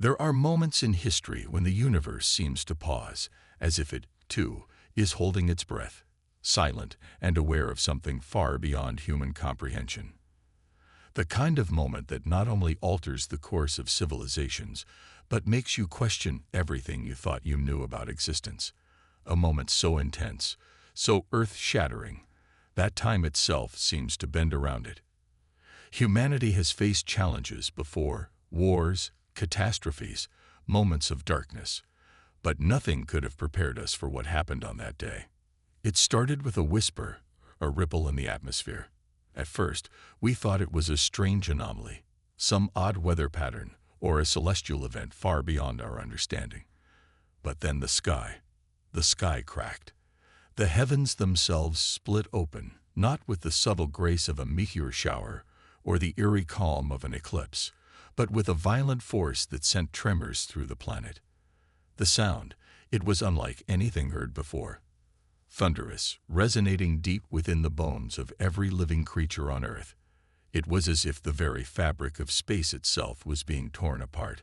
There are moments in history when the universe seems to pause, as if it, too, is holding its breath, silent and aware of something far beyond human comprehension. The kind of moment that not only alters the course of civilizations, but makes you question everything you thought you knew about existence. A moment so intense, so earth-shattering, that time itself seems to bend around it. Humanity has faced challenges before, wars, catastrophes, moments of darkness, but nothing could have prepared us for what happened on that day. It started with a whisper, a ripple in the atmosphere. At first, we thought it was a strange anomaly, some odd weather pattern, or a celestial event far beyond our understanding. But then the sky cracked. The heavens themselves split open, not with the subtle grace of a meteor shower or the eerie calm of an eclipse, but with a violent force that sent tremors through the planet. The sound, it was unlike anything heard before. Thunderous, resonating deep within the bones of every living creature on Earth. It was as if the very fabric of space itself was being torn apart,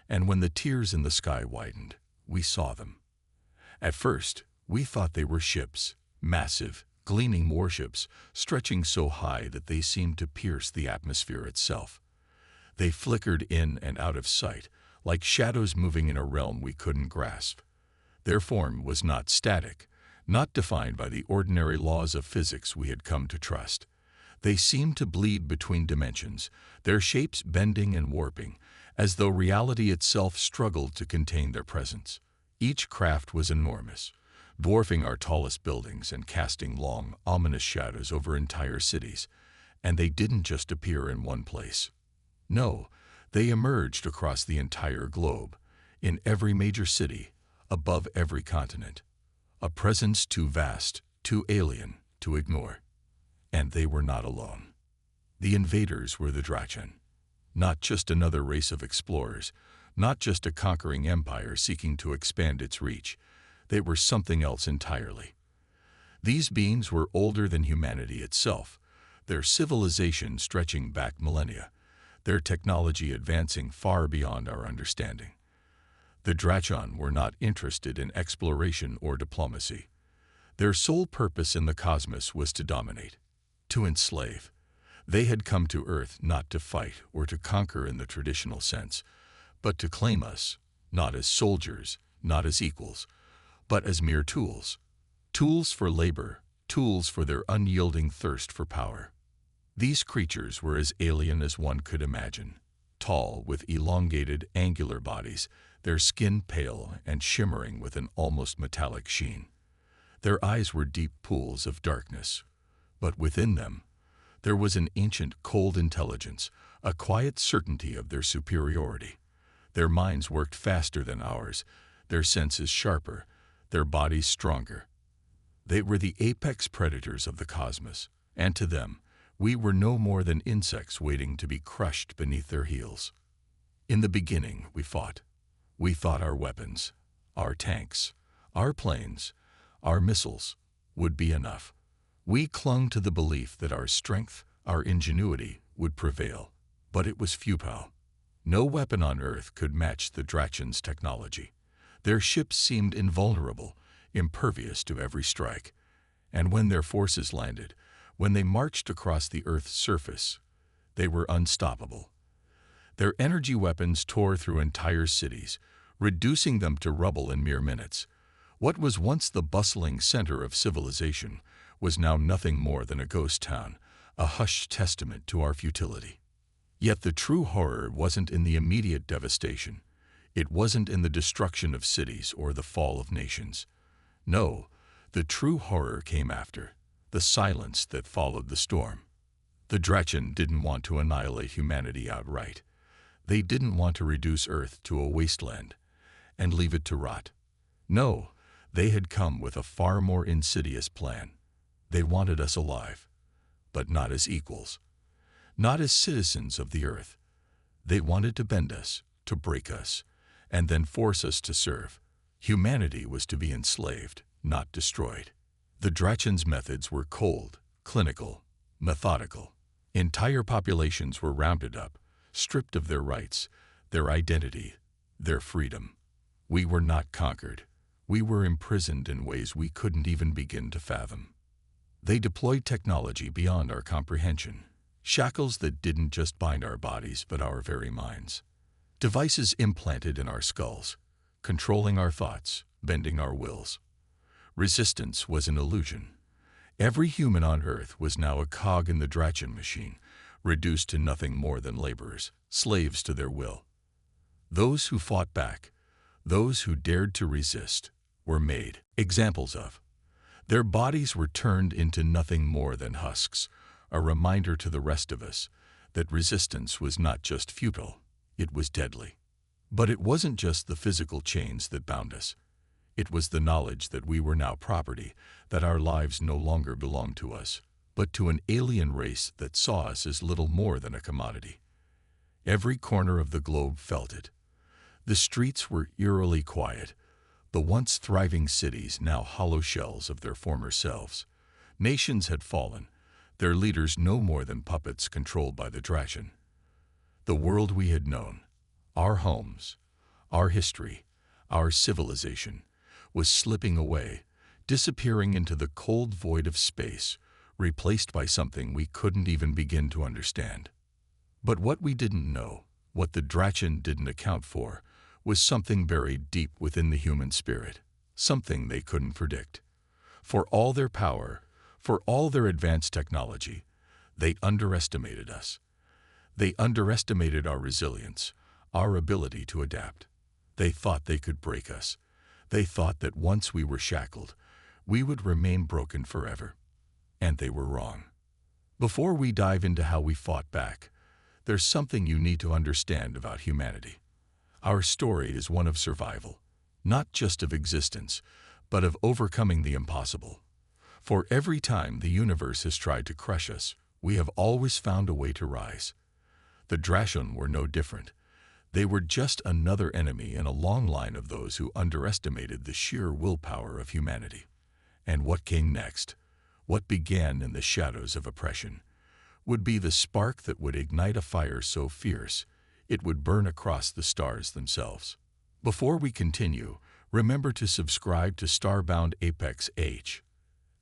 and when the tiers in the sky widened, we saw them. At first, we thought they were ships, massive, gleaming warships, stretching so high that they seemed to pierce the atmosphere itself. They flickered in and out of sight, like shadows moving in a realm we couldn't grasp. Their form was not static, not defined by the ordinary laws of physics we had come to trust. They seemed to bleed between dimensions, their shapes bending and warping, as though reality itself struggled to contain their presence. Each craft was enormous, dwarfing our tallest buildings and casting long, ominous shadows over entire cities. And they didn't just appear in one place. No, they emerged across the entire globe, in every major city, above every continent. A presence too vast, too alien, to ignore. And they were not alone. The invaders were the Drachan. Not just another race of explorers, not just a conquering empire seeking to expand its reach. They were something else entirely. These beings were older than humanity itself, their civilization stretching back millennia, their technology advancing far beyond our understanding. The Drachan were not interested in exploration or diplomacy. Their sole purpose in the cosmos was to dominate, to enslave. They had come to Earth not to fight or to conquer in the traditional sense, but to claim us, not as soldiers, not as equals, but as mere tools. Tools for labor, tools for their unyielding thirst for power. These creatures were as alien as one could imagine. Tall, with elongated, angular bodies, their skin pale and shimmering with an almost metallic sheen. Their eyes were deep pools of darkness, but within them, there was an ancient, cold intelligence, a quiet certainty of their superiority. Their minds worked faster than ours, their senses sharper, their bodies stronger. They were the apex predators of the cosmos, and to them, we were no more than insects waiting to be crushed beneath their heels. In the beginning, we fought. We thought our weapons, our tanks, our planes, our missiles would be enough. We clung to the belief that our strength, our ingenuity, would prevail, but it was futile. No weapon on Earth could match the Drachan's technology. Their ships seemed invulnerable, impervious to every strike. And when their forces landed, when they marched across the Earth's surface, they were unstoppable. Their energy weapons tore through entire cities, reducing them to rubble in mere minutes. What was once the bustling center of civilization was now nothing more than a ghost town, a hushed testament to our futility. Yet the true horror wasn't in the immediate devastation. It wasn't in the destruction of cities or the fall of nations. No, the true horror came after, the silence that followed the storm. The Drachan didn't want to annihilate humanity outright. They didn't want to reduce Earth to a wasteland and leave it to rot. No, they had come with a far more insidious plan. They wanted us alive, but not as equals, not as citizens of the Earth. They wanted to bend us, to break us, and then force us to serve. Humanity was to be enslaved, not destroyed. The Drachan's methods were cold, clinical, methodical. Entire populations were rounded up, stripped of their rights, their identity, their freedom. We were not conquered. We were imprisoned in ways we couldn't even begin to fathom. They deployed technology beyond our comprehension, shackles that didn't just bind our bodies but our very minds. Devices implanted in our skulls, controlling our thoughts, bending our wills. Resistance was an illusion. Every human on Earth was now a cog in the Drachen machine, reduced to nothing more than laborers, slaves to their will. Those who fought back, those who dared to resist, were made examples of. Their bodies were turned into nothing more than husks, a reminder to the rest of us that resistance was not just futile, it was deadly. But it wasn't just the physical chains that bound us. It was the knowledge that we were now property, that our lives no longer belonged to us, but to an alien race that saw us as little more than a commodity. Every corner of the globe felt it. The streets were eerily quiet, the once thriving cities now hollow shells of their former selves. Nations had fallen, their leaders no more than puppets controlled by the Drachen. The world we had known, our homes, our history, our civilization, was slipping away, disappearing into the cold void of space, replaced by something we couldn't even begin to understand. But what we didn't know, what the Drachen didn't account for, was something buried deep within the human spirit, something they couldn't predict. For all their power, for all their advanced technology, they underestimated us. They underestimated our resilience, our ability to adapt. They thought they could break us. They thought that once we were shackled, we would remain broken forever. And they were wrong. Before we dive into how we fought back, there's something you need to understand about humanity. Our story is one of survival, not just of existence, but of overcoming the impossible. For every time the universe has tried to crush us, we have always found a way to rise. The Drachen were no different. They were just another enemy in a long line of those who underestimated the sheer willpower of humanity. And what came next, what began in the shadows of oppression, would be the spark that would ignite a fire so fierce it would burn across the stars themselves. Before we continue, remember to subscribe to StarBoundApex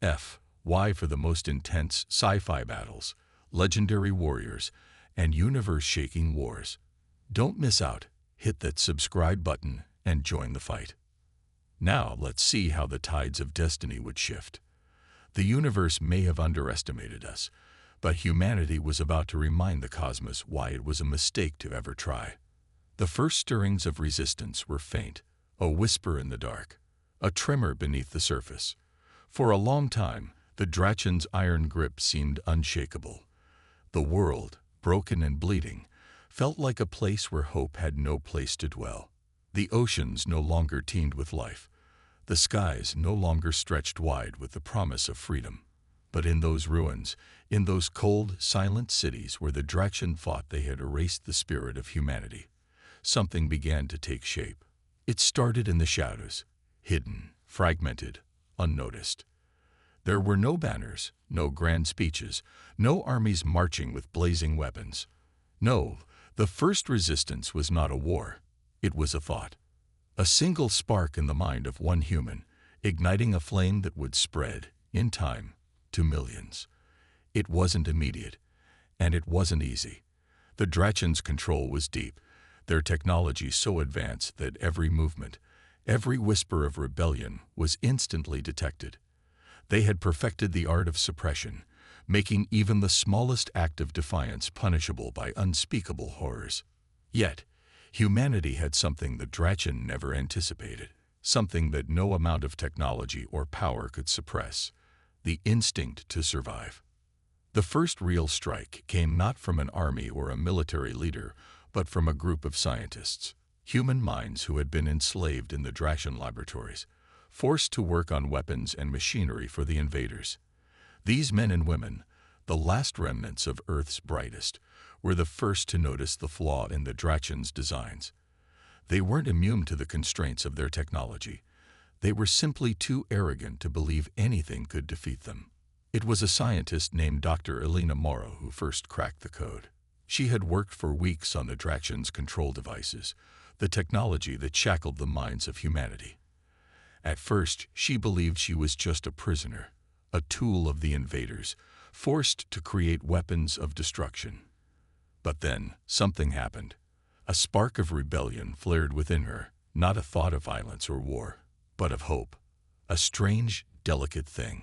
HFY for the most intense sci-fi battles, legendary warriors, and universe-shaking wars. Don't miss out. Hit that subscribe button and join the fight. Now let's see how the tides of destiny would shift. The universe may have underestimated us, but humanity was about to remind the cosmos why it was a mistake to ever try. The first stirrings of resistance were faint, a whisper in the dark, a tremor beneath the surface. For a long time, the Drachen's iron grip seemed unshakable. The world, broken and bleeding, felt like a place where hope had no place to dwell. The oceans no longer teemed with life. The skies no longer stretched wide with the promise of freedom. But in those ruins, in those cold, silent cities where the Drachen thought they had erased the spirit of humanity, something began to take shape. It started in the shadows, hidden, fragmented, unnoticed. There were no banners, no grand speeches, no armies marching with blazing weapons. No, the first resistance was not a war. It was a thought. A single spark in the mind of one human, igniting a flame that would spread, in time, to millions. It wasn't immediate, and it wasn't easy. The Drachen's control was deep, their technology so advanced that every movement, every whisper of rebellion was instantly detected. They had perfected the art of suppression, making even the smallest act of defiance punishable by unspeakable horrors. Yet, humanity had something the Drachen never anticipated, something that no amount of technology or power could suppress: the instinct to survive. The first real strike came not from an army or a military leader, but from a group of scientists, human minds who had been enslaved in the Drachen laboratories, forced to work on weapons and machinery for the invaders. These men and women, the last remnants of Earth's brightest, were the first to notice the flaw in the Drachen's designs. They weren't immune to the constraints of their technology. They were simply too arrogant to believe anything could defeat them. It was a scientist named Dr. Elena Morrow who first cracked the code. She had worked for weeks on the Drachen's control devices, the technology that shackled the minds of humanity. At first, she believed she was just a prisoner, a tool of the invaders, forced to create weapons of destruction. But then, something happened. A spark of rebellion flared within her, not a thought of violence or war, but of hope. A strange, delicate thing.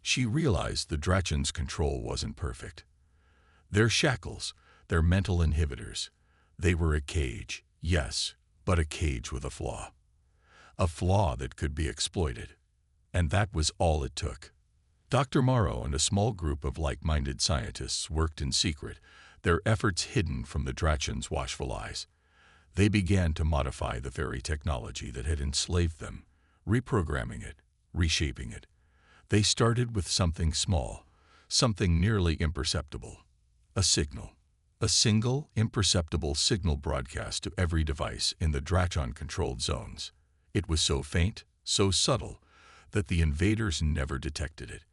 She realized the Drachans' control wasn't perfect. Their shackles, their mental inhibitors, they were a cage, yes, but a cage with a flaw. A flaw that could be exploited. And that was all it took. Dr. Morrow and a small group of like-minded scientists worked in secret, their efforts hidden from the Drachans' watchful eyes. They began to modify the very technology that had enslaved them, reprogramming it, reshaping it. They started with something small, something nearly imperceptible. A signal. A single, imperceptible signal broadcast to every device in the Drachan-controlled zones. It was so faint, so subtle, that the invaders never detected it.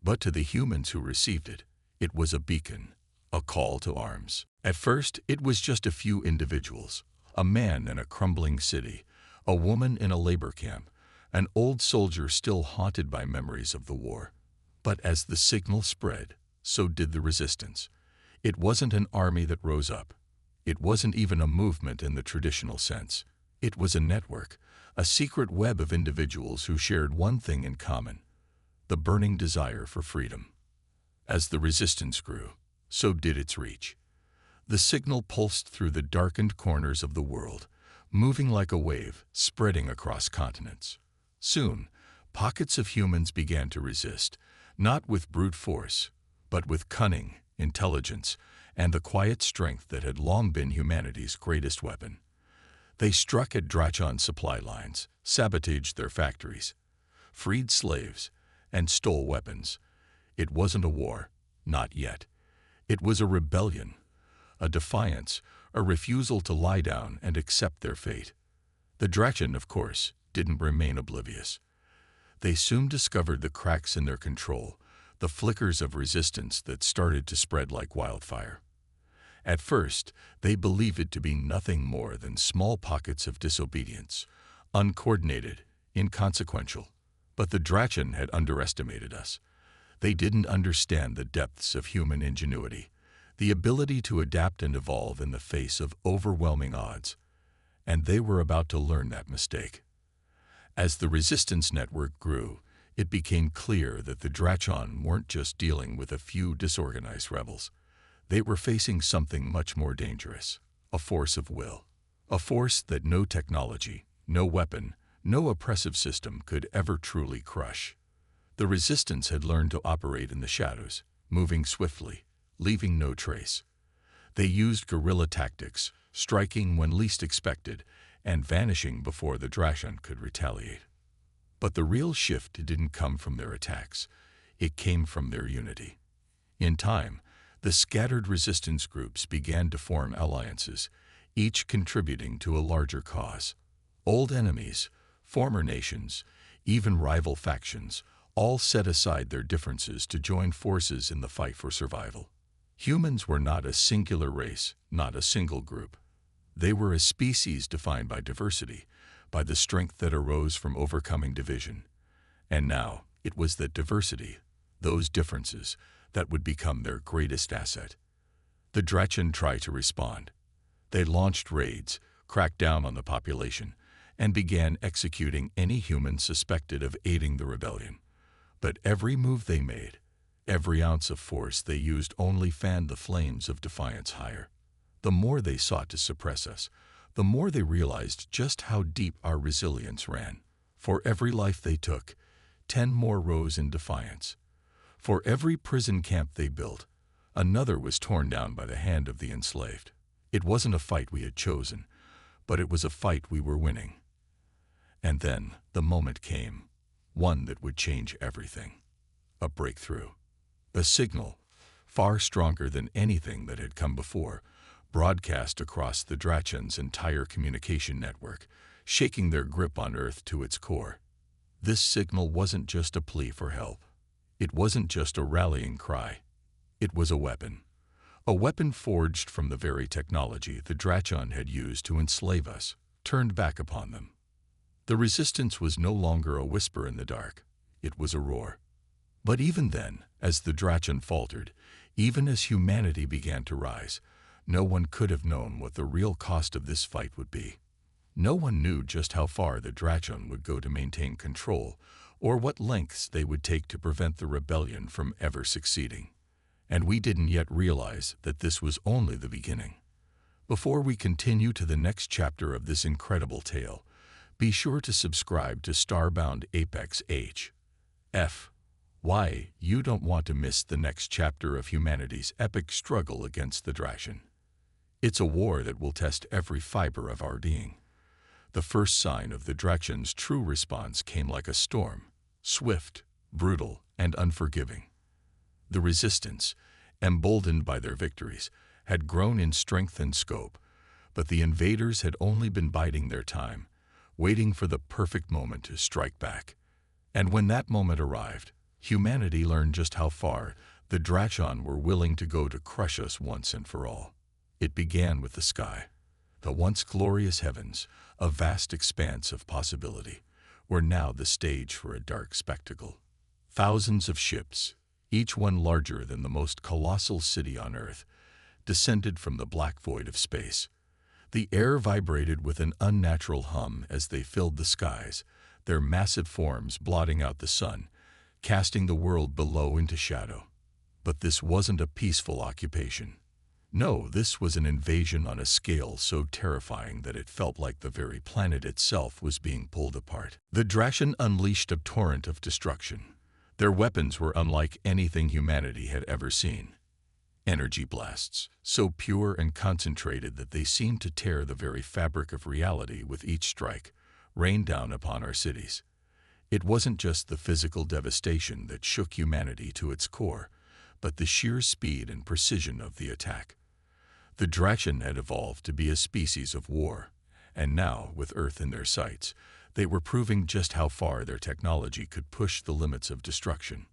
But to the humans who received it, it was a beacon, a call to arms. At first, it was just a few individuals, a man in a crumbling city, a woman in a labor camp, an old soldier still haunted by memories of the war. But as the signal spread, so did the resistance. It wasn't an army that rose up. It wasn't even a movement in the traditional sense. It was a network, a secret web of individuals who shared one thing in common: the burning desire for freedom. As the resistance grew, so did its reach. The signal pulsed through the darkened corners of the world, moving like a wave, spreading across continents. Soon, pockets of humans began to resist, not with brute force, but with cunning, intelligence, and the quiet strength that had long been humanity's greatest weapon. They struck at Drachan supply lines, sabotaged their factories, freed slaves, and stole weapons. It wasn't a war, not yet. It was a rebellion, a defiance, a refusal to lie down and accept their fate. The Drachan, of course, didn't remain oblivious. They soon discovered the cracks in their control, the flickers of resistance that started to spread like wildfire. At first, they believed it to be nothing more than small pockets of disobedience, uncoordinated, inconsequential. But the Drachan had underestimated us. They didn't understand the depths of human ingenuity, the ability to adapt and evolve in the face of overwhelming odds. And they were about to learn that mistake. As the resistance network grew, it became clear that the Drachan weren't just dealing with a few disorganized rebels. They were facing something much more dangerous, a force of will, a force that no technology, no weapon, no oppressive system could ever truly crush. The resistance had learned to operate in the shadows, moving swiftly, leaving no trace. They used guerrilla tactics, striking when least expected, and vanishing before the Drachan could retaliate. But the real shift didn't come from their attacks. It came from their unity. In time, the scattered resistance groups began to form alliances, each contributing to a larger cause. Old enemies, former nations, even rival factions, all set aside their differences to join forces in the fight for survival. Humans were not a singular race, not a single group. They were a species defined by diversity, by the strength that arose from overcoming division. And now, it was that diversity, those differences, that would become their greatest asset. The Drachan tried to respond. They launched raids, cracked down on the population, and began executing any human suspected of aiding the rebellion. But every move they made, every ounce of force they used only fanned the flames of defiance higher. The more they sought to suppress us, the more they realized just how deep our resilience ran. For every life they took, 10 more rose in defiance. For every prison camp they built, another was torn down by the hand of the enslaved. It wasn't a fight we had chosen, but it was a fight we were winning. And then the moment came, one that would change everything. A breakthrough. A signal, far stronger than anything that had come before, broadcast across the Drachan's entire communication network, shaking their grip on Earth to its core. This signal wasn't just a plea for help. It wasn't just a rallying cry. It was a weapon. A weapon forged from the very technology the Drachon had used to enslave us, turned back upon them. The resistance was no longer a whisper in the dark. It was a roar. But even then, as the Drachon faltered, even as humanity began to rise, no one could have known what the real cost of this fight would be. No one knew just how far the Drachon would go to maintain control, or what lengths they would take to prevent the rebellion from ever succeeding. And we didn't yet realize that this was only the beginning. Before we continue to the next chapter of this incredible tale, be sure to subscribe to StarBoundApex HFY. You don't want to miss the next chapter of humanity's epic struggle against the Drachon. It's a war that will test every fiber of our being. The first sign of the Drachon's true response came like a storm, swift, brutal, and unforgiving. The resistance, emboldened by their victories, had grown in strength and scope, but the invaders had only been biding their time, waiting for the perfect moment to strike back. And when that moment arrived, humanity learned just how far the Drachon were willing to go to crush us once and for all. It began with the sky. The once glorious heavens, a vast expanse of possibility, were now the stage for a dark spectacle. Thousands of ships, each one larger than the most colossal city on Earth, descended from the black void of space. The air vibrated with an unnatural hum as they filled the skies, their massive forms blotting out the sun, casting the world below into shadow. But this wasn't a peaceful occupation. No, this was an invasion on a scale so terrifying that it felt like the very planet itself was being pulled apart. The Drachon unleashed a torrent of destruction. Their weapons were unlike anything humanity had ever seen. Energy blasts, so pure and concentrated that they seemed to tear the very fabric of reality with each strike, rained down upon our cities. It wasn't just the physical devastation that shook humanity to its core, but the sheer speed and precision of the attack. The Drachon had evolved to be a species of war, and now, with Earth in their sights, they were proving just how far their technology could push the limits of destruction.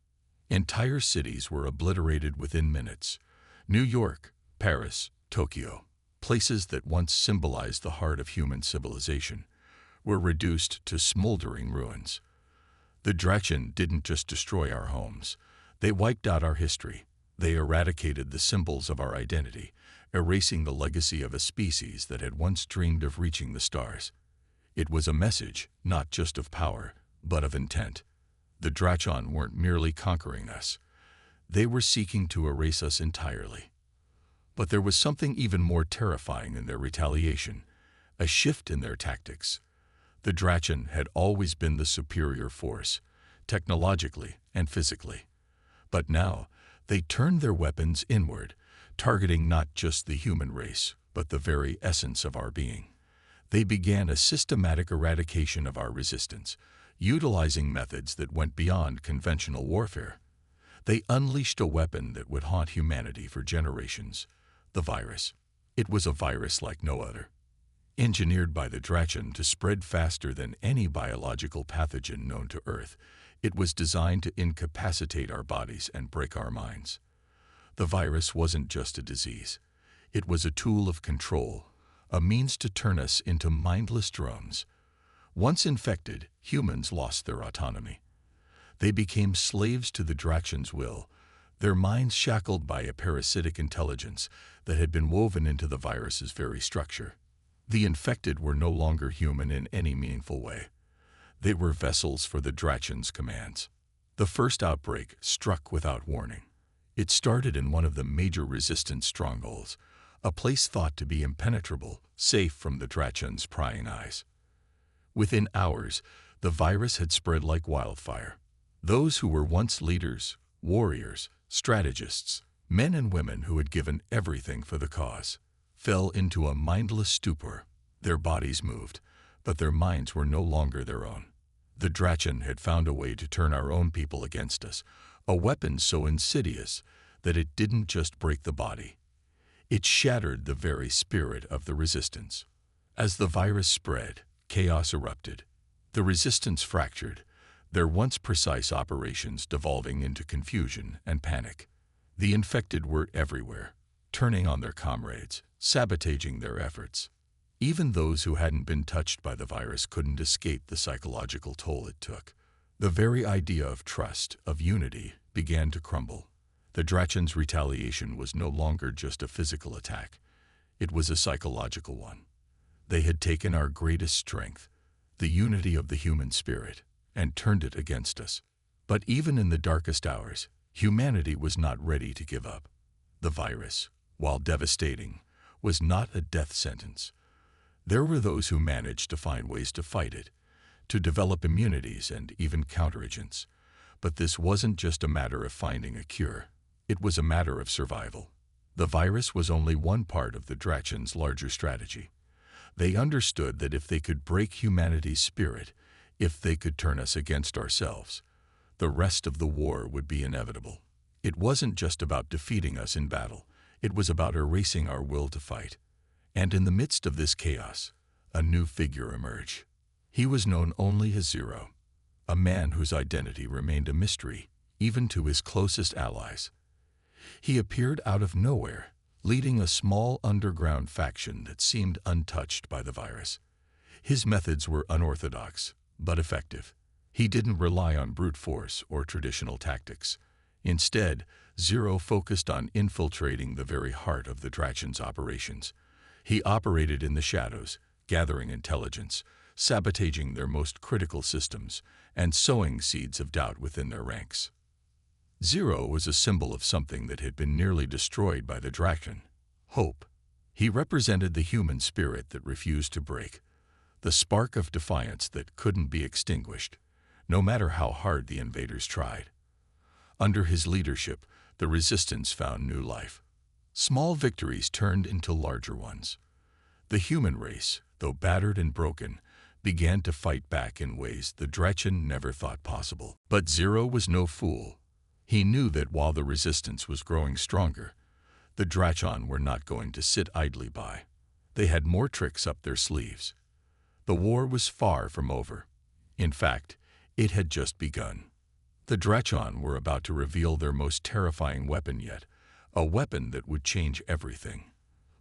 Entire cities were obliterated within minutes. New York, Paris, Tokyo, places that once symbolized the heart of human civilization, were reduced to smoldering ruins. The Drachon didn't just destroy our homes. They wiped out our history. They eradicated the symbols of our identity, erasing the legacy of a species that had once dreamed of reaching the stars. It was a message, not just of power, but of intent. The Drachon weren't merely conquering us. They were seeking to erase us entirely. But there was something even more terrifying in their retaliation, a shift in their tactics. The Drachon had always been the superior force, technologically and physically. But now, they turned their weapons inward, targeting not just the human race, but the very essence of our being. They began a systematic eradication of our resistance, utilizing methods that went beyond conventional warfare. They unleashed a weapon that would haunt humanity for generations, the virus. It was a virus like no other. Engineered by the Drachon to spread faster than any biological pathogen known to Earth, it was designed to incapacitate our bodies and break our minds. The virus wasn't just a disease. It was a tool of control, a means to turn us into mindless drones. Once infected, humans lost their autonomy. They became slaves to the Drachon's will, their minds shackled by a parasitic intelligence that had been woven into the virus's very structure. The infected were no longer human in any meaningful way. They were vessels for the Drachon's commands. The first outbreak struck without warning. It started in one of the major resistance strongholds, a place thought to be impenetrable, safe from the Drachon's prying eyes. Within hours, the virus had spread like wildfire. Those who were once leaders, warriors, strategists, men and women who had given everything for the cause, fell into a mindless stupor. Their bodies moved, but their minds were no longer their own. The Drachon had found a way to turn our own people against us, a weapon so insidious that it didn't just break the body. It shattered the very spirit of the resistance. As the virus spread, chaos erupted. The resistance fractured, their once precise operations devolving into confusion and panic. The infected were everywhere. turning on their comrades, sabotaging their efforts. Even those who hadn't been touched by the virus couldn't escape the psychological toll it took. The very idea of trust, of unity, began to crumble. The Drachans' retaliation was no longer just a physical attack. It was a psychological one. They had taken our greatest strength, the unity of the human spirit, and turned it against us. But even in the darkest hours, humanity was not ready to give up. The virus, while devastating, was not a death sentence. There were those who managed to find ways to fight it, to develop immunities and even counteragents. But this wasn't just a matter of finding a cure. It was a matter of survival. The virus was only one part of the Drachans' larger strategy. They understood that if they could break humanity's spirit, if they could turn us against ourselves, the rest of the war would be inevitable. It wasn't just about defeating us in battle. It was about erasing our will to fight. And in the midst of this chaos, a new figure emerged. He was known only as Zero, a man whose identity remained a mystery, even to his closest allies. He appeared out of nowhere, leading a small underground faction that seemed untouched by the virus. His methods were unorthodox, but effective. He didn't rely on brute force or traditional tactics. Instead, Zero focused on infiltrating the very heart of the Drachans' operations. He operated in the shadows, gathering intelligence, sabotaging their most critical systems, and sowing seeds of doubt within their ranks. Zero was a symbol of something that had been nearly destroyed by the Drachen: hope. He represented the human spirit that refused to break, the spark of defiance that couldn't be extinguished, no matter how hard the invaders tried. Under his leadership, the resistance found new life. Small victories turned into larger ones. The human race, though battered and broken, began to fight back in ways the Drachen never thought possible. But Zero was no fool. He knew that while the resistance was growing stronger, the Drachan were not going to sit idly by. They had more tricks up their sleeves. The war was far from over. In fact, it had just begun. The Drachan were about to reveal their most terrifying weapon yet, a weapon that would change everything.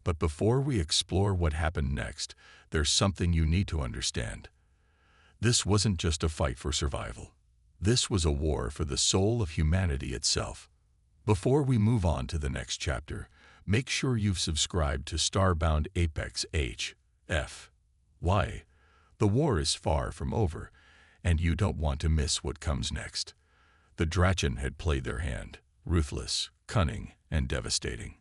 But before we explore what happened next, there's something you need to understand. This wasn't just a fight for survival. This was a war for the soul of humanity itself. Before we move on to the next chapter, make sure you've subscribed to StarBoundApex HFY. The war is far from over, and you don't want to miss what comes next. The Drachen had played their hand, ruthless, cunning, and devastating.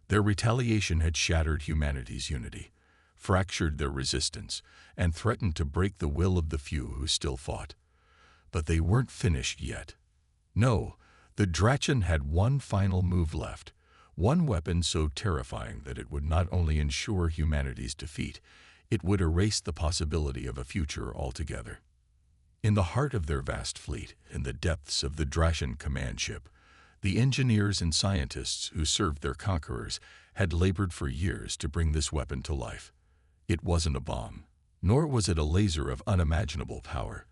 Their retaliation had shattered humanity's unity, fractured their resistance, and threatened to break the will of the few who still fought. But they weren't finished yet. No, the Drachen had one final move left, one weapon so terrifying that it would not only ensure humanity's defeat, it would erase the possibility of a future altogether. In the heart of their vast fleet, in the depths of the Drachen command ship, the engineers and scientists who served their conquerors had labored for years to bring this weapon to life. It wasn't a bomb, nor was it a laser of unimaginable power.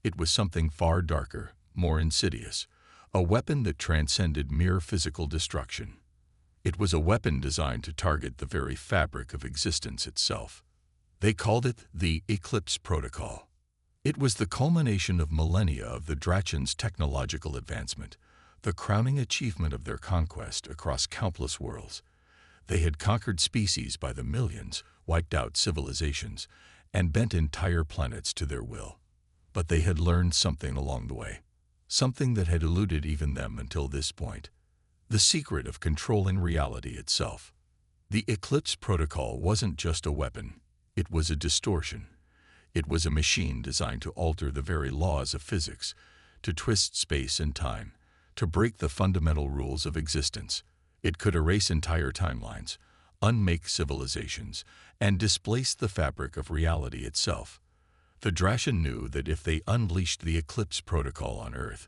It was something far darker, more insidious, a weapon that transcended mere physical destruction. It was a weapon designed to target the very fabric of existence itself. They called it the Eclipse Protocol. It was the culmination of millennia of the Drachans' technological advancement, the crowning achievement of their conquest across countless worlds. They had conquered species by the millions, wiped out civilizations, and bent entire planets to their will. But they had learned something along the way, something that had eluded even them until this point: the secret of controlling reality itself. The Eclipse Protocol wasn't just a weapon, it was a distortion. It was a machine designed to alter the very laws of physics, to twist space and time, to break the fundamental rules of existence. It could erase entire timelines, unmake civilizations, and displace the fabric of reality itself. The Drachen knew that if they unleashed the Eclipse Protocol on Earth,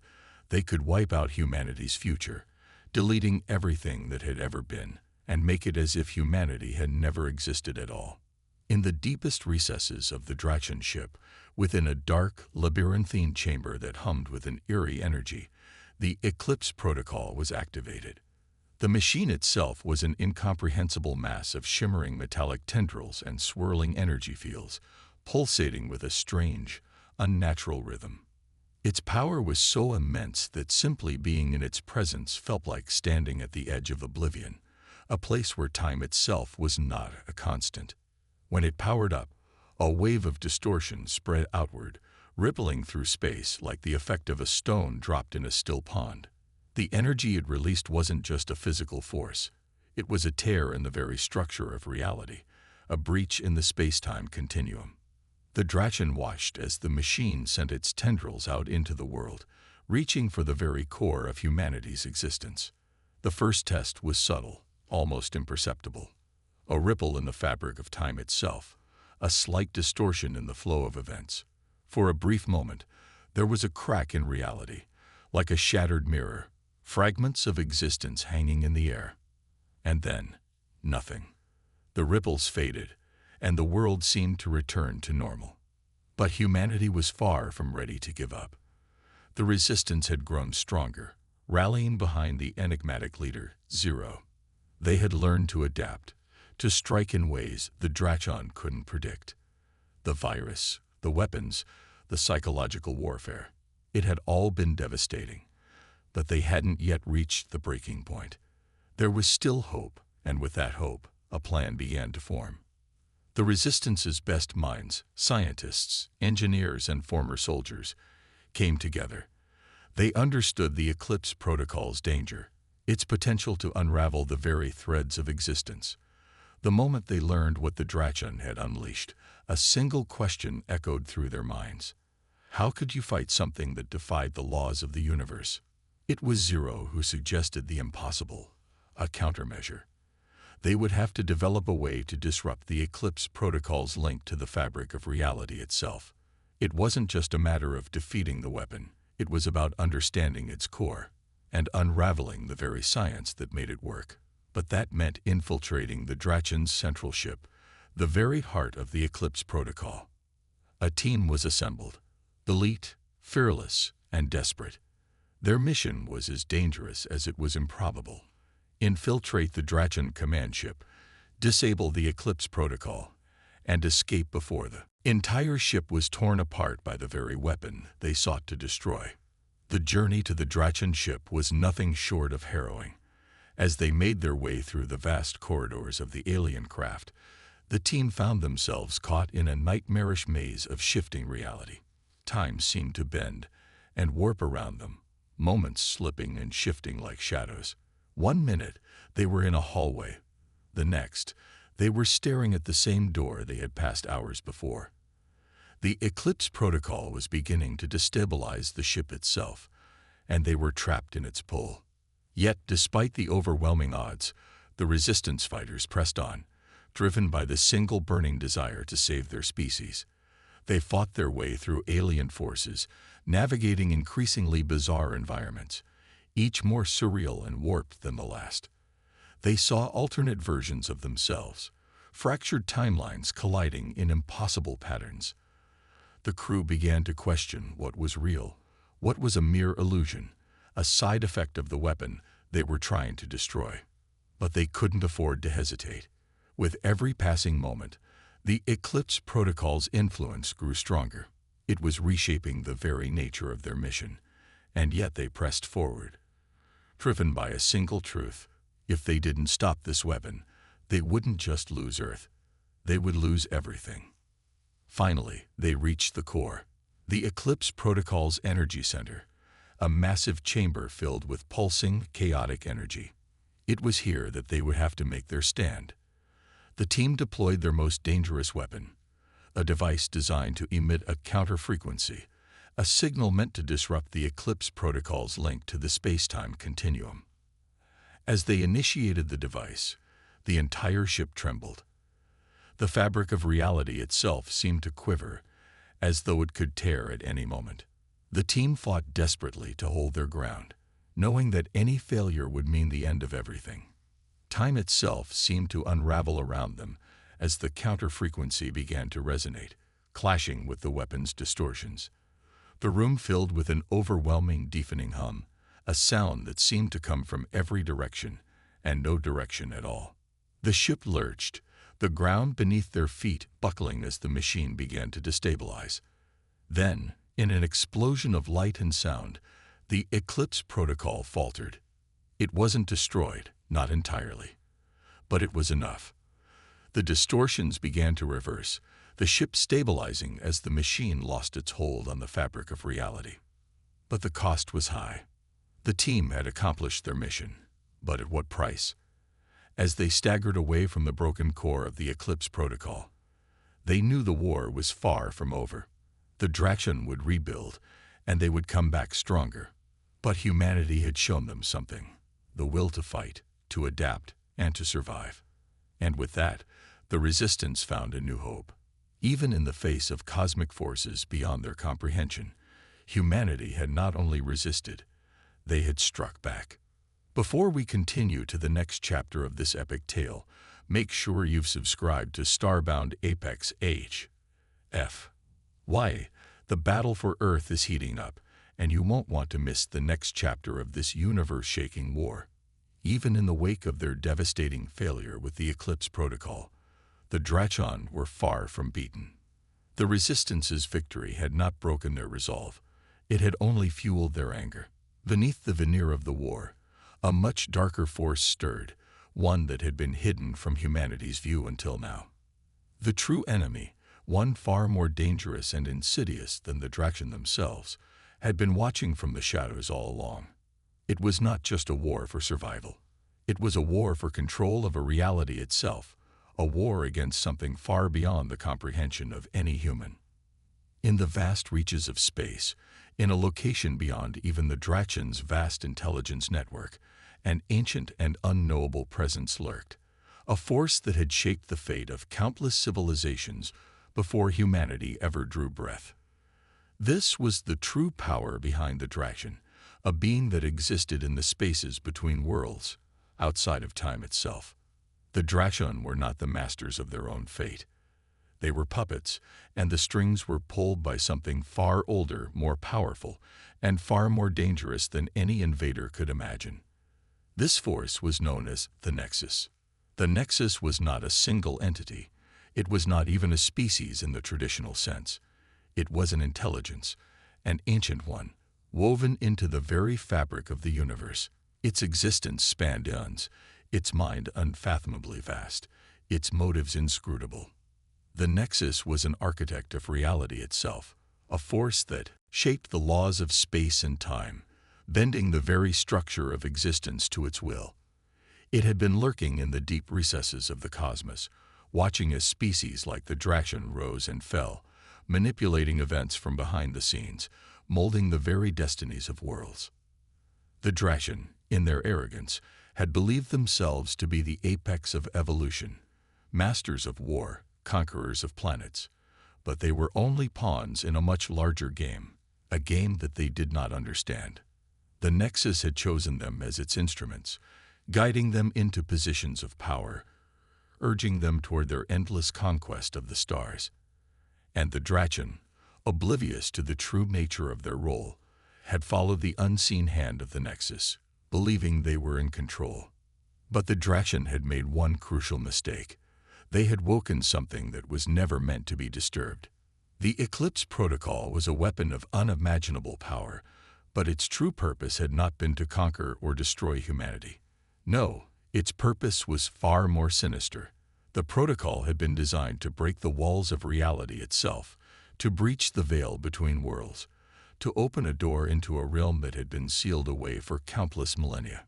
they could wipe out humanity's future, deleting everything that had ever been, and make it as if humanity had never existed at all. In the deepest recesses of the Drachen ship, within a dark, labyrinthine chamber that hummed with an eerie energy, the Eclipse Protocol was activated. The machine itself was an incomprehensible mass of shimmering metallic tendrils and swirling energy fields, pulsating with a strange, unnatural rhythm. Its power was so immense that simply being in its presence felt like standing at the edge of oblivion, a place where time itself was not a constant. When it powered up, a wave of distortion spread outward, rippling through space like the effect of a stone dropped in a still pond. The energy it released wasn't just a physical force. It was a tear in the very structure of reality, a breach in the space-time continuum. The Drachan watched as the machine sent its tendrils out into the world, reaching for the very core of humanity's existence. The first test was subtle, almost imperceptible. A ripple in the fabric of time itself, a slight distortion in the flow of events. For a brief moment, there was a crack in reality, like a shattered mirror, fragments of existence hanging in the air. And then, nothing. The ripples faded, and the world seemed to return to normal. But humanity was far from ready to give up. The resistance had grown stronger, rallying behind the enigmatic leader, Zero. They had learned to adapt, to strike in ways the Drachan couldn't predict. The virus, the weapons, the psychological warfare, it had all been devastating. But they hadn't yet reached the breaking point. There was still hope, and with that hope, a plan began to form. The Resistance's best minds, scientists, engineers, and former soldiers, came together. They understood the Eclipse Protocol's danger, its potential to unravel the very threads of existence. The moment they learned what the Drachan had unleashed, a single question echoed through their minds. How could you fight something that defied the laws of the universe? It was Zero who suggested the impossible, a countermeasure. They would have to develop a way to disrupt the Eclipse Protocol's link to the fabric of reality itself. It wasn't just a matter of defeating the weapon, it was about understanding its core and unraveling the very science that made it work. But that meant infiltrating the Drachan's central ship, the very heart of the Eclipse Protocol. A team was assembled, elite, fearless, and desperate. Their mission was as dangerous as it was improbable. Infiltrate the Drachan command ship, disable the Eclipse Protocol, and escape before the entire ship was torn apart by the very weapon they sought to destroy. The journey to the Drachan ship was nothing short of harrowing. As they made their way through the vast corridors of the alien craft, the team found themselves caught in a nightmarish maze of shifting reality. Time seemed to bend and warp around them, moments slipping and shifting like shadows. 1 minute, they were in a hallway. The next, they were staring at the same door they had passed hours before. The Eclipse Protocol was beginning to destabilize the ship itself, and they were trapped in its pull. Yet, despite the overwhelming odds, the Resistance fighters pressed on, driven by the single burning desire to save their species. They fought their way through alien forces, navigating increasingly bizarre environments, each more surreal and warped than the last. They saw alternate versions of themselves, fractured timelines colliding in impossible patterns. The crew began to question what was real, what was a mere illusion, a side effect of the weapon they were trying to destroy. But they couldn't afford to hesitate. With every passing moment, the Eclipse Protocol's influence grew stronger. It was reshaping the very nature of their mission, and yet they pressed forward, driven by a single truth. If they didn't stop this weapon, they wouldn't just lose Earth, they would lose everything. Finally, they reached the core, the Eclipse Protocol's energy center, a massive chamber filled with pulsing, chaotic energy. It was here that they would have to make their stand. The team deployed their most dangerous weapon, a device designed to emit a counter-frequency, a signal meant to disrupt the Eclipse Protocol's link to the space-time continuum. As they initiated the device, the entire ship trembled. The fabric of reality itself seemed to quiver, as though it could tear at any moment. The team fought desperately to hold their ground, knowing that any failure would mean the end of everything. Time itself seemed to unravel around them as the counter-frequency began to resonate, clashing with the weapon's distortions. The room filled with an overwhelming, deafening hum, a sound that seemed to come from every direction and no direction at all. The ship lurched, the ground beneath their feet buckling as the machine began to destabilize. Then, in an explosion of light and sound, the Eclipse protocol faltered. It wasn't destroyed, not entirely. But it was enough. The distortions began to reverse, the ship stabilizing as the machine lost its hold on the fabric of reality. But the cost was high. The team had accomplished their mission, but at what price? As they staggered away from the broken core of the Eclipse protocol, they knew the war was far from over. The Draxion would rebuild, and they would come back stronger. But humanity had shown them something: the will to fight, to adapt, and to survive. And with that, the Resistance found a new hope. Even in the face of cosmic forces beyond their comprehension, humanity had not only resisted, they had struck back. Before we continue to the next chapter of this epic tale, make sure you've subscribed to StarBoundApex HFY. The battle for Earth is heating up, and you won't want to miss the next chapter of this universe-shaking war. Even in the wake of their devastating failure with the Eclipse protocol, the Draxion were far from beaten. The Resistance's victory had not broken their resolve. It had only fueled their anger. Beneath the veneer of the war, a much darker force stirred, one that had been hidden from humanity's view until now. The true enemy, one far more dangerous and insidious than the Draxion themselves, had been watching from the shadows all along. It was not just a war for survival. It was a war for control of a reality itself, a war against something far beyond the comprehension of any human. In the vast reaches of space, in a location beyond even the Draxion's vast intelligence network, an ancient and unknowable presence lurked, a force that had shaped the fate of countless civilizations before humanity ever drew breath. This was the true power behind the Draxion, a being that existed in the spaces between worlds, outside of time itself. The Draxion were not the masters of their own fate. They were puppets, and the strings were pulled by something far older, more powerful, and far more dangerous than any invader could imagine. This force was known as the Nexus. The Nexus was not a single entity. It was not even a species in the traditional sense. It was an intelligence, an ancient one, woven into the very fabric of the universe. Its existence spanned eons, its mind unfathomably vast, its motives inscrutable. The Nexus was an architect of reality itself, a force that shaped the laws of space and time, bending the very structure of existence to its will. It had been lurking in the deep recesses of the cosmos, watching as species like the Draxion rose and fell, manipulating events from behind the scenes, molding the very destinies of worlds. The Draxion, in their arrogance, had believed themselves to be the apex of evolution, masters of war, conquerors of planets. But they were only pawns in a much larger game, a game that they did not understand. The Nexus had chosen them as its instruments, guiding them into positions of power, urging them toward their endless conquest of the stars. And the Draxion, oblivious to the true nature of their role, had followed the unseen hand of the Nexus, believing they were in control. But the Draxion had made one crucial mistake. They had woken something that was never meant to be disturbed. The Eclipse Protocol was a weapon of unimaginable power, but its true purpose had not been to conquer or destroy humanity. No, its purpose was far more sinister. The protocol had been designed to break the walls of reality itself, to breach the veil between worlds, to open a door into a realm that had been sealed away for countless millennia.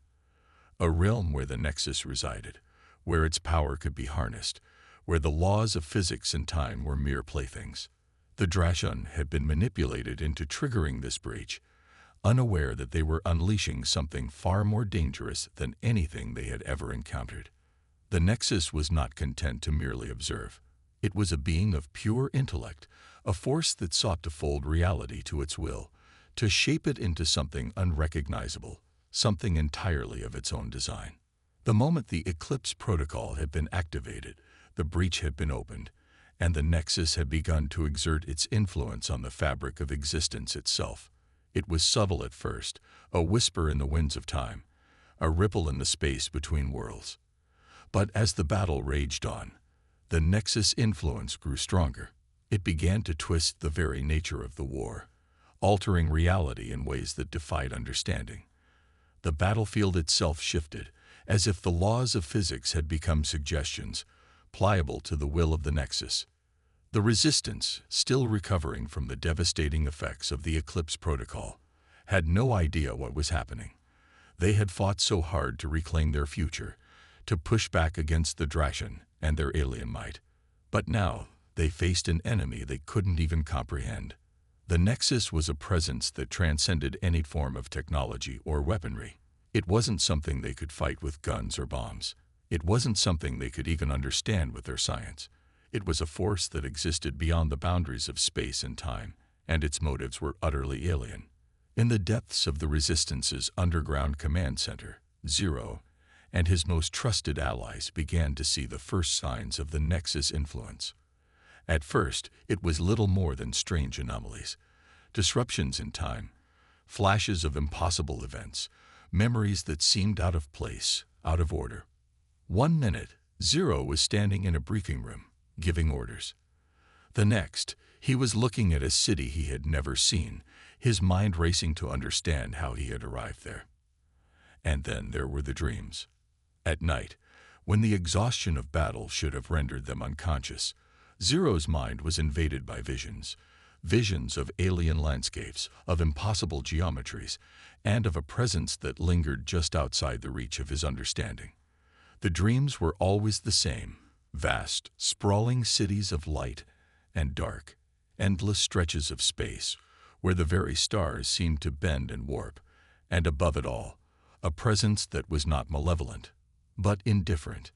A realm where the Nexus resided, where its power could be harnessed, where the laws of physics and time were mere playthings. The Draxion had been manipulated into triggering this breach, unaware that they were unleashing something far more dangerous than anything they had ever encountered. The Nexus was not content to merely observe. It was a being of pure intellect, a force that sought to fold reality to its will, to shape it into something unrecognizable, something entirely of its own design. The moment the Eclipse Protocol had been activated, the breach had been opened, and the Nexus had begun to exert its influence on the fabric of existence itself. It was subtle at first, a whisper in the winds of time, a ripple in the space between worlds. But as the battle raged on, the Nexus' influence grew stronger. It began to twist the very nature of the war, altering reality in ways that defied understanding. The battlefield itself shifted, as if the laws of physics had become suggestions, pliable to the will of the Nexus. The Resistance, still recovering from the devastating effects of the Eclipse Protocol, had no idea what was happening. They had fought so hard to reclaim their future, to push back against the Drashan and their alien might. But now, they faced an enemy they couldn't even comprehend. The Nexus was a presence that transcended any form of technology or weaponry. It wasn't something they could fight with guns or bombs. It wasn't something they could even understand with their science. It was a force that existed beyond the boundaries of space and time, and its motives were utterly alien. In the depths of the Resistance's underground command center, Zero and his most trusted allies began to see the first signs of the Nexus influence. At first, it was little more than strange anomalies, disruptions in time, flashes of impossible events, memories that seemed out of place, out of order. One minute, Zero was standing in a briefing room, giving orders. The next, he was looking at a city he had never seen, his mind racing to understand how he had arrived there. And then there were the dreams. At night, when the exhaustion of battle should have rendered them unconscious, Zero's mind was invaded by visions of alien landscapes, of impossible geometries, and of a presence that lingered just outside the reach of his understanding. The dreams were always the same: vast, sprawling cities of light and dark, endless stretches of space where the very stars seemed to bend and warp, and above it all, a presence that was not malevolent, but indifferent,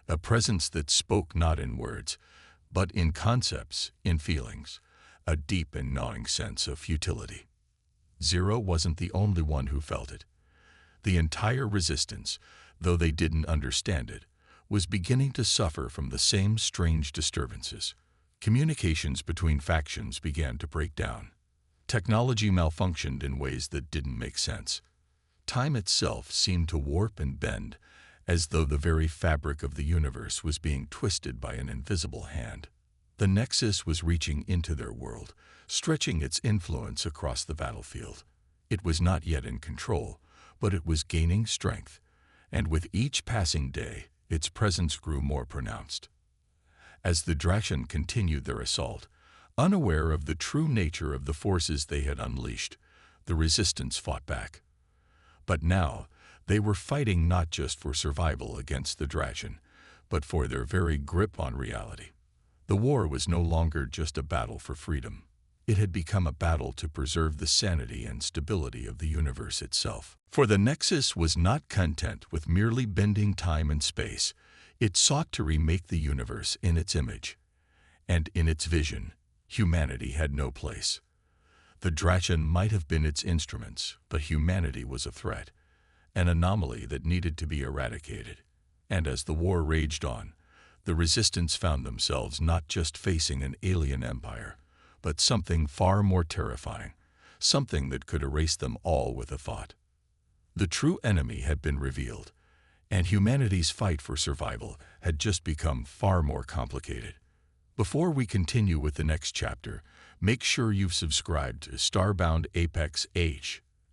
a presence that spoke not in words, but in concepts, in feelings, a deep and gnawing sense of futility. Zero wasn't the only one who felt it. The entire Resistance, though they didn't understand it, was beginning to suffer from the same strange disturbances. Communications between factions began to break down. Technology malfunctioned in ways that didn't make sense. Time itself seemed to warp and bend, as though the very fabric of the universe was being twisted by an invisible hand. The Nexus was reaching into their world, stretching its influence across the battlefield. It was not yet in control, but it was gaining strength, and with each passing day, its presence grew more pronounced. As the Drashan continued their assault, unaware of the true nature of the forces they had unleashed, the Resistance fought back. But now, they were fighting not just for survival against the Drashan, but for their very grip on reality. The war was no longer just a battle for freedom. It had become a battle to preserve the sanity and stability of the universe itself. For the Nexus was not content with merely bending time and space. It sought to remake the universe in its image. And in its vision, humanity had no place. The Drashan might have been its instruments, but humanity was a threat, an anomaly that needed to be eradicated. And as the war raged on, the Resistance found themselves not just facing an alien empire, but something far more terrifying, something that could erase them all with a thought. The true enemy had been revealed, and humanity's fight for survival had just become far more complicated. Before we continue with the next chapter, make sure you've subscribed to StarBoundApex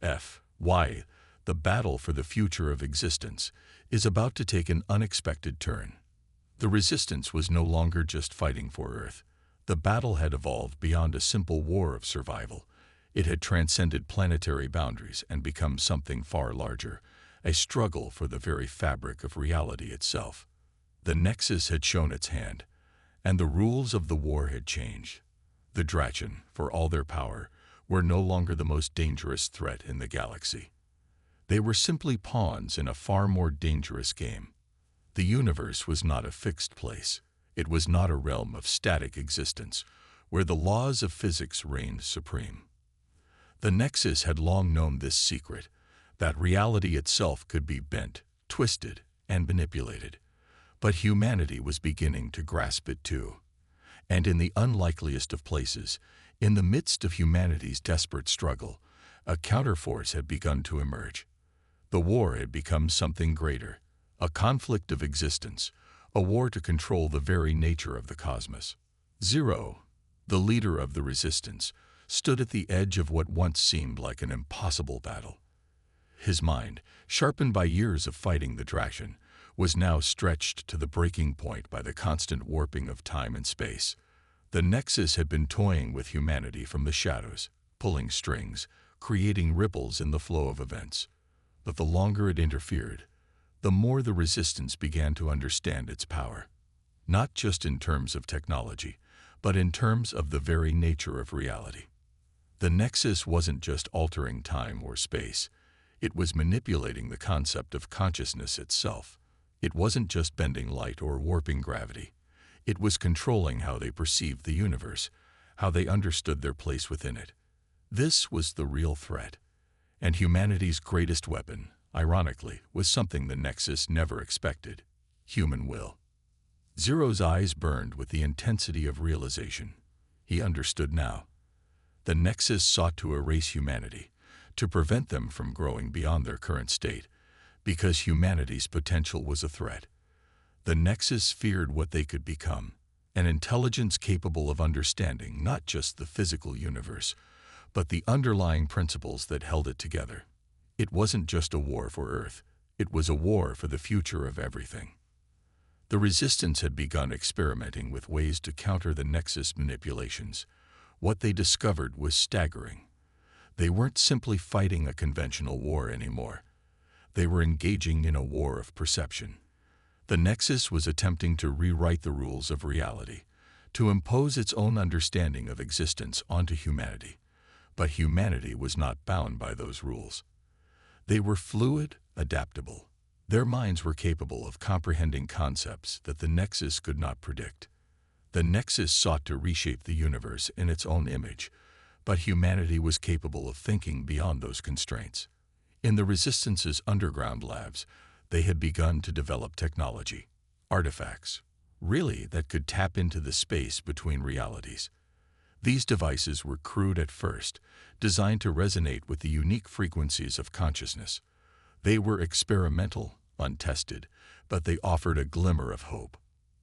HFY. The battle for the future of existence is about to take an unexpected turn. The Resistance was no longer just fighting for Earth. The battle had evolved beyond a simple war of survival. It had transcended planetary boundaries and become something far larger, a struggle for the very fabric of reality itself. The Nexus had shown its hand, and the rules of the war had changed. The Drashan, for all their power, were no longer the most dangerous threat in the galaxy. They were simply pawns in a far more dangerous game. The universe was not a fixed place. It was not a realm of static existence, where the laws of physics reigned supreme. The Nexus had long known this secret, that reality itself could be bent, twisted, and manipulated. But humanity was beginning to grasp it too. And in the unlikeliest of places, in the midst of humanity's desperate struggle, a counterforce had begun to emerge. The war had become something greater, a conflict of existence, a war to control the very nature of the cosmos. Zero, the leader of the resistance, stood at the edge of what once seemed like an impossible battle. His mind, sharpened by years of fighting the Dragon, was now stretched to the breaking point by the constant warping of time and space. The Nexus had been toying with humanity from the shadows, pulling strings, creating ripples in the flow of events. But the longer it interfered, the more the resistance began to understand its power. Not just in terms of technology, but in terms of the very nature of reality. The Nexus wasn't just altering time or space. It was manipulating the concept of consciousness itself. It wasn't just bending light or warping gravity. It was controlling how they perceived the universe, how they understood their place within it. This was the real threat. And humanity's greatest weapon, ironically, was something the Nexus never expected: human will. Zero's eyes burned with the intensity of realization. He understood now. The Nexus sought to erase humanity, to prevent them from growing beyond their current state, because humanity's potential was a threat. The Nexus feared what they could become, an intelligence capable of understanding not just the physical universe, but the underlying principles that held it together. It wasn't just a war for Earth, it was a war for the future of everything. The Resistance had begun experimenting with ways to counter the Nexus manipulations. What they discovered was staggering. They weren't simply fighting a conventional war anymore. They were engaging in a war of perception. The Nexus was attempting to rewrite the rules of reality, to impose its own understanding of existence onto humanity. But humanity was not bound by those rules. They were fluid, adaptable. Their minds were capable of comprehending concepts that the Nexus could not predict. The Nexus sought to reshape the universe in its own image, but humanity was capable of thinking beyond those constraints. In the Resistance's underground labs, they had begun to develop technology, artifacts, really, that could tap into the space between realities. These devices were crude at first, designed to resonate with the unique frequencies of consciousness. They were experimental, untested, but they offered a glimmer of hope.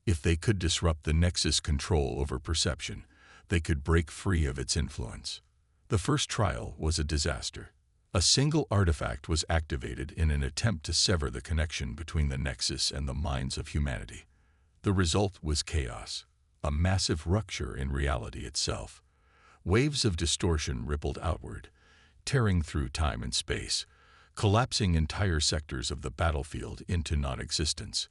If they could disrupt the Nexus' control over perception, they could break free of its influence. The first trial was a disaster. A single artifact was activated in an attempt to sever the connection between the Nexus and the minds of humanity. The result was chaos, a massive rupture in reality itself. Waves of distortion rippled outward, tearing through time and space, collapsing entire sectors of the battlefield into non-existence.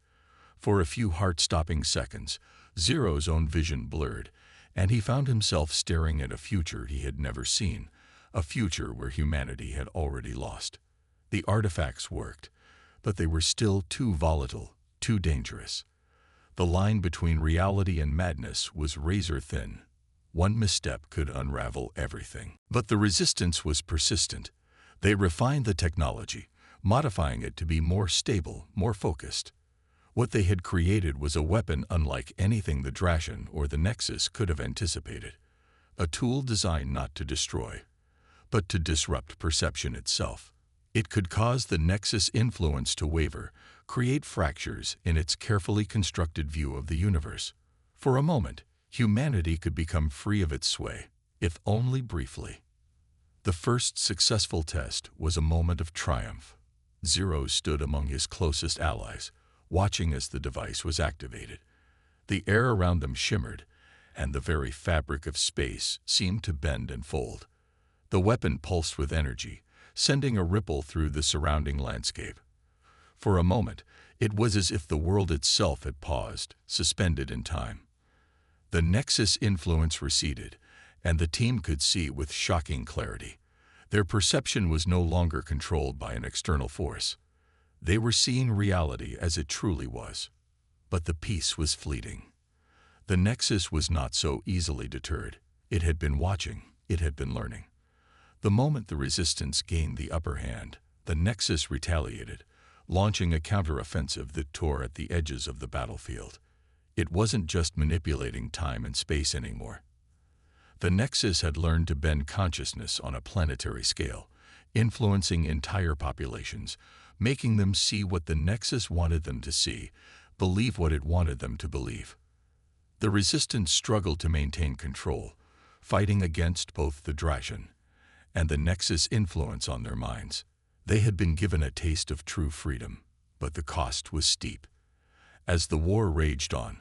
For a few heart-stopping seconds, Zero's own vision blurred, and he found himself staring at a future he had never seen, a future where humanity had already lost. The artifacts worked, but they were still too volatile, too dangerous. The line between reality and madness was razor-thin. One misstep could unravel everything. But the Resistance was persistent. They refined the technology, modifying it to be more stable, more focused. What they had created was a weapon unlike anything the Dragon or the Nexus could have anticipated. A tool designed not to destroy, but to disrupt perception itself. It could cause the Nexus influence to waver, create fractures in its carefully constructed view of the universe. For a moment, humanity could become free of its sway, if only briefly. The first successful test was a moment of triumph. Zero stood among his closest allies, watching as the device was activated. The air around them shimmered, and the very fabric of space seemed to bend and fold. The weapon pulsed with energy, sending a ripple through the surrounding landscape. For a moment, it was as if the world itself had paused, suspended in time. The Nexus influence receded, and the team could see with shocking clarity. Their perception was no longer controlled by an external force. They were seeing reality as it truly was. But the peace was fleeting. The Nexus was not so easily deterred. It had been watching, it had been learning. The moment the Resistance gained the upper hand, the Nexus retaliated, launching a counteroffensive that tore at the edges of the battlefield. It wasn't just manipulating time and space anymore. The Nexus had learned to bend consciousness on a planetary scale, influencing entire populations, making them see what the Nexus wanted them to see, believe what it wanted them to believe. The Resistance struggled to maintain control, fighting against both the Dragon and the Nexus influence on their minds. They had been given a taste of true freedom, but the cost was steep. As the war raged on,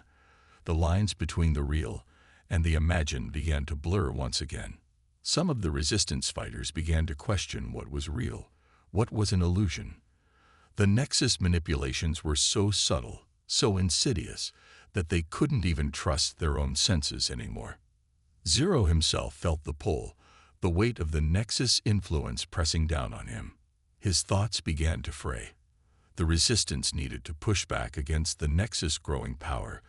the lines between the real and the imagined began to blur once again. Some of the Resistance fighters began to question what was real, what was an illusion. The Nexus manipulations were so subtle, so insidious, that they couldn't even trust their own senses anymore. Zero himself felt the pull, the weight of the Nexus influence pressing down on him. His thoughts began to fray. The Resistance needed to push back against the Nexus' growing power,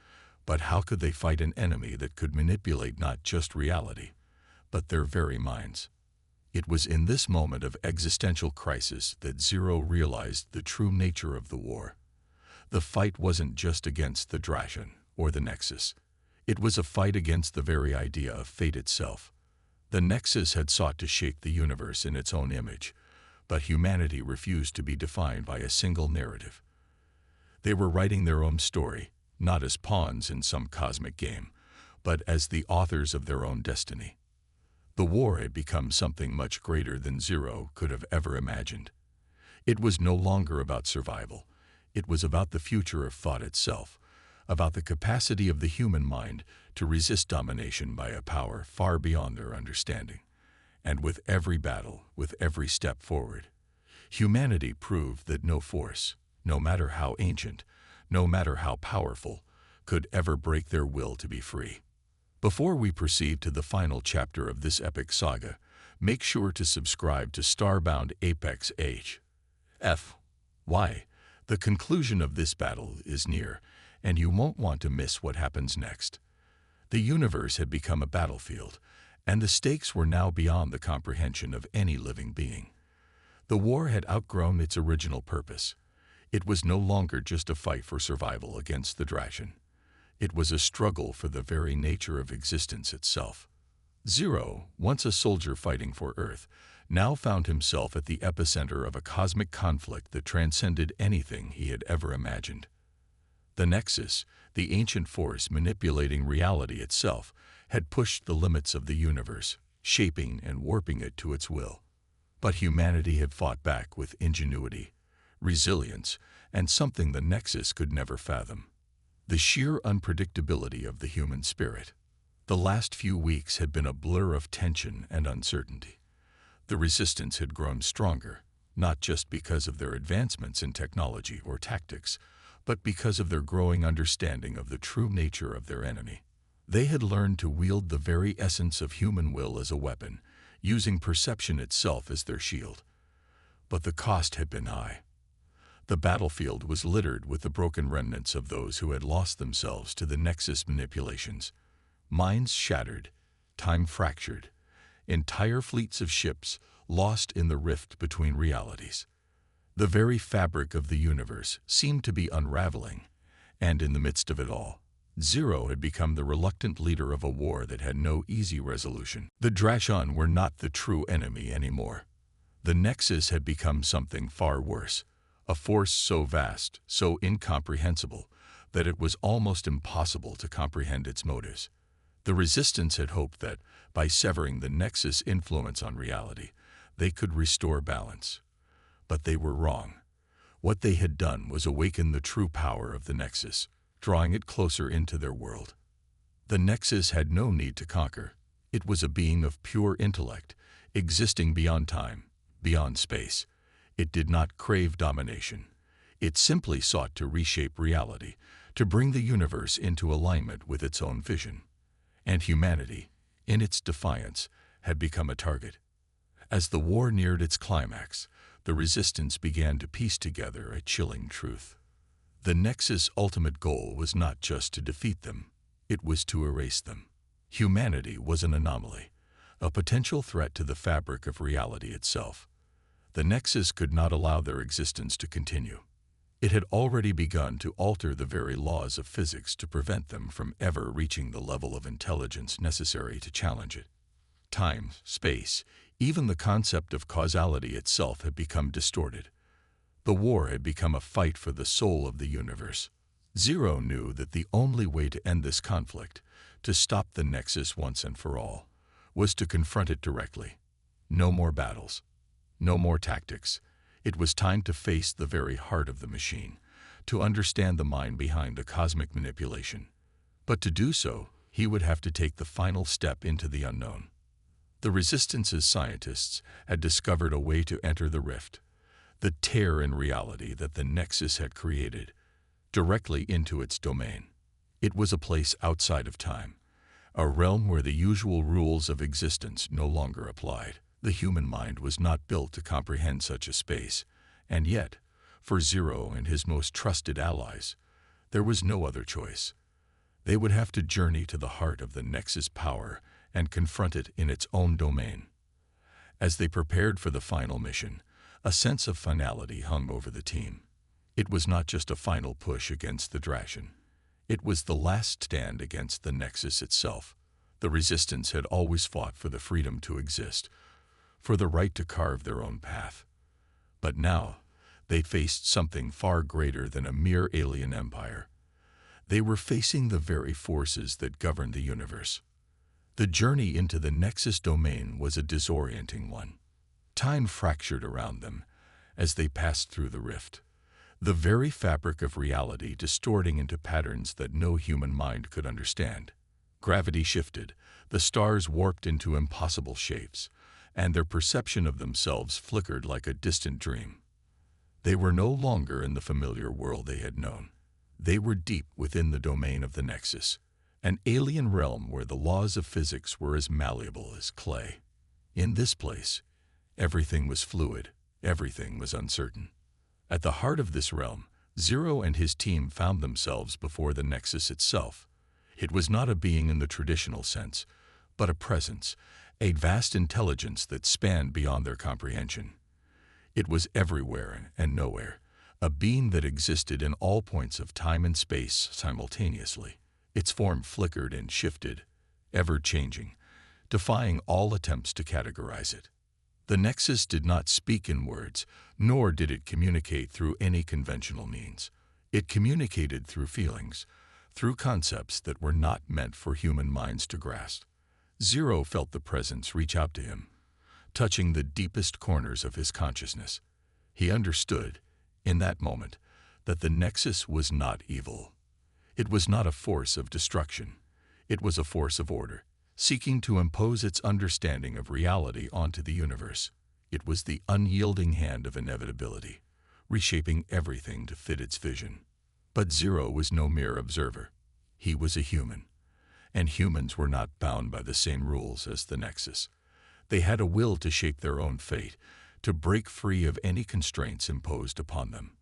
but how could they fight an enemy that could manipulate not just reality, but their very minds? It was in this moment of existential crisis that Zero realized the true nature of the war. The fight wasn't just against the Dragon or the Nexus. It was a fight against the very idea of fate itself. The Nexus had sought to shape the universe in its own image, but humanity refused to be defined by a single narrative. They were writing their own story, not as pawns in some cosmic game, but as the authors of their own destiny. The war had become something much greater than Zero could have ever imagined. It was no longer about survival. It was about the future of thought itself, about the capacity of the human mind to resist domination by a power far beyond their understanding. And with every battle, with every step forward, humanity proved that no force, no matter how ancient, no matter how powerful, could ever break their will to be free. Before we proceed to the final chapter of this epic saga, make sure to subscribe to StarBoundApex HFY. The conclusion of this battle is near, and you won't want to miss what happens next. The universe had become a battlefield, and the stakes were now beyond the comprehension of any living being. The war had outgrown its original purpose. It was no longer just a fight for survival against the Dragon. It was a struggle for the very nature of existence itself. Zero, once a soldier fighting for Earth, now found himself at the epicenter of a cosmic conflict that transcended anything he had ever imagined. The Nexus, the ancient force manipulating reality itself, had pushed the limits of the universe, shaping and warping it to its will. But humanity had fought back with ingenuity, resilience, and something the Nexus could never fathom: the sheer unpredictability of the human spirit. The last few weeks had been a blur of tension and uncertainty. The Resistance had grown stronger, not just because of their advancements in technology or tactics, but because of their growing understanding of the true nature of their enemy. They had learned to wield the very essence of human will as a weapon, using perception itself as their shield. But the cost had been high. The battlefield was littered with the broken remnants of those who had lost themselves to the Nexus manipulations. Minds shattered, time fractured, entire fleets of ships lost in the rift between realities. The very fabric of the universe seemed to be unraveling, and in the midst of it all, Zero had become the reluctant leader of a war that had no easy resolution. The Dragon were not the true enemy anymore. The Nexus had become something far worse, a force so vast, so incomprehensible, that it was almost impossible to comprehend its motives. The Resistance had hoped that, by severing the Nexus' influence on reality, they could restore balance. But they were wrong. What they had done was awaken the true power of the Nexus, drawing it closer into their world. The Nexus had no need to conquer. It was a being of pure intellect, existing beyond time, beyond space. It did not crave domination. It simply sought to reshape reality, to bring the universe into alignment with its own vision. And humanity, in its defiance, had become a target. As the war neared its climax, the Resistance began to piece together a chilling truth. The Nexus' ultimate goal was not just to defeat them, it was to erase them. Humanity was an anomaly, a potential threat to the fabric of reality itself. The Nexus could not allow their existence to continue. It had already begun to alter the very laws of physics to prevent them from ever reaching the level of intelligence necessary to challenge it. Time, space, even the concept of causality itself had become distorted. The war had become a fight for the soul of the universe. Zero knew that the only way to end this conflict, to stop the Nexus once and for all, was to confront it directly. No more battles. No more tactics. It was time to face the very heart of the machine, to understand the mind behind the cosmic manipulation. But to do so, he would have to take the final step into the unknown. The Resistance's scientists had discovered a way to enter the rift, the tear in reality that the Nexus had created, directly into its domain. It was a place outside of time, a realm where the usual rules of existence no longer applied. The human mind was not built to comprehend such a space, and yet, for Zero and his most trusted allies, there was no other choice. They would have to journey to the heart of the Nexus power and confront it in its own domain. As they prepared for the final mission, a sense of finality hung over the team. It was not just a final push against the Drashin. It was the last stand against the Nexus itself. The Resistance had always fought for the freedom to exist, for the right to carve their own path. But now, they faced something far greater than a mere alien empire. They were facing the very forces that govern the universe. The journey into the Nexus domain was a disorienting one. Time fractured around them as they passed through the rift, the very fabric of reality distorting into patterns that no human mind could understand. Gravity shifted, the stars warped into impossible shapes, and their perception of themselves flickered like a distant dream. They were no longer in the familiar world they had known. They were deep within the domain of the Nexus, an alien realm where the laws of physics were as malleable as clay. In this place, everything was fluid, everything was uncertain. At the heart of this realm, Zero and his team found themselves before the Nexus itself. It was not a being in the traditional sense, but a presence, a vast intelligence that spanned beyond their comprehension. It was everywhere and nowhere, a being that existed in all points of time and space simultaneously. Its form flickered and shifted, ever-changing, defying all attempts to categorize it. The Nexus did not speak in words, nor did it communicate through any conventional means. It communicated through feelings, through concepts that were not meant for human minds to grasp. Zero felt the presence reach out to him, touching the deepest corners of his consciousness. He understood, in that moment, that the Nexus was not evil. It was not a force of destruction. It was a force of order, seeking to impose its understanding of reality onto the universe. It was the unyielding hand of inevitability, reshaping everything to fit its vision. But Zero was no mere observer. He was a human, and humans were not bound by the same rules as the Nexus. They had a will to shape their own fate, to break free of any constraints imposed upon them.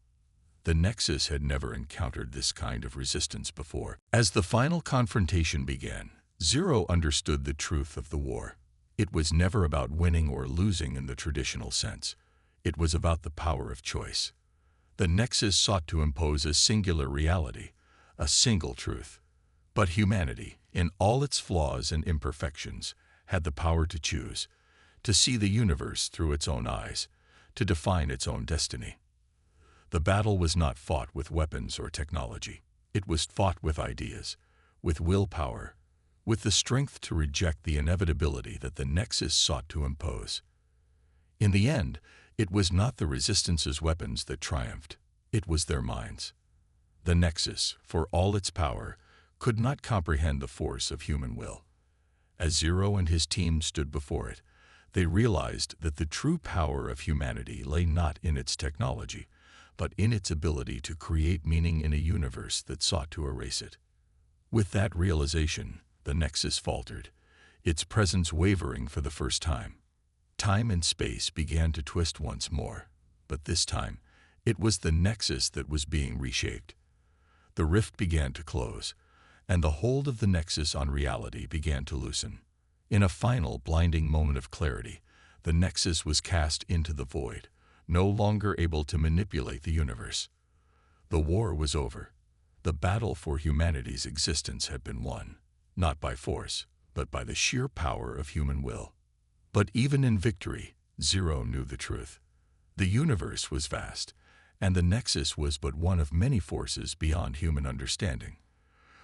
The Nexus had never encountered this kind of resistance before. As the final confrontation began, Zero understood the truth of the war. It was never about winning or losing in the traditional sense. It was about the power of choice. The Nexus sought to impose a singular reality, a single truth. But humanity, in all its flaws and imperfections, had the power to choose, to see the universe through its own eyes, to define its own destiny. The battle was not fought with weapons or technology. It was fought with ideas, with willpower, with the strength to reject the inevitability that the Nexus sought to impose. In the end, it was not the Resistance's weapons that triumphed. It was their minds. The Nexus, for all its power, could not comprehend the force of human will. As Zero and his team stood before it, they realized that the true power of humanity lay not in its technology, but in its ability to create meaning in a universe that sought to erase it. With that realization, the Nexus faltered, its presence wavering for the first time. Time and space began to twist once more, but this time, it was the Nexus that was being reshaped. The rift began to close, and the hold of the Nexus on reality began to loosen. In a final, blinding moment of clarity, the Nexus was cast into the void, no longer able to manipulate the universe. The war was over. The battle for humanity's existence had been won, not by force, but by the sheer power of human will. But even in victory, Zero knew the truth. The universe was vast, and the Nexus was but one of many forces beyond human understanding.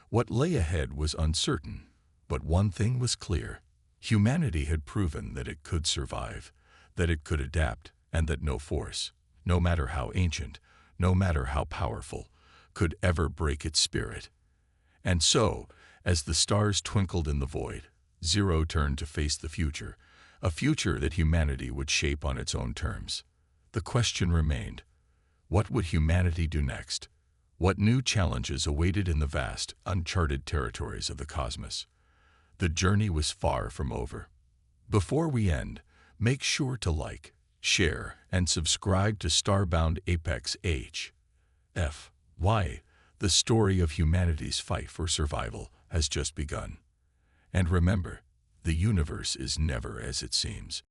What lay ahead was uncertain, but one thing was clear. Humanity had proven that it could survive, that it could adapt, and that no force, no matter how ancient, no matter how powerful, could ever break its spirit. And so, as the stars twinkled in the void, Zero turned to face the future, a future that humanity would shape on its own terms. The question remained, what would humanity do next? What new challenges awaited in the vast, uncharted territories of the cosmos? The journey was far from over. Before we end, make sure to like, share, and subscribe to StarBoundApex HFY. The story of humanity's fight for survival has just begun. And remember, the universe is never as it seems.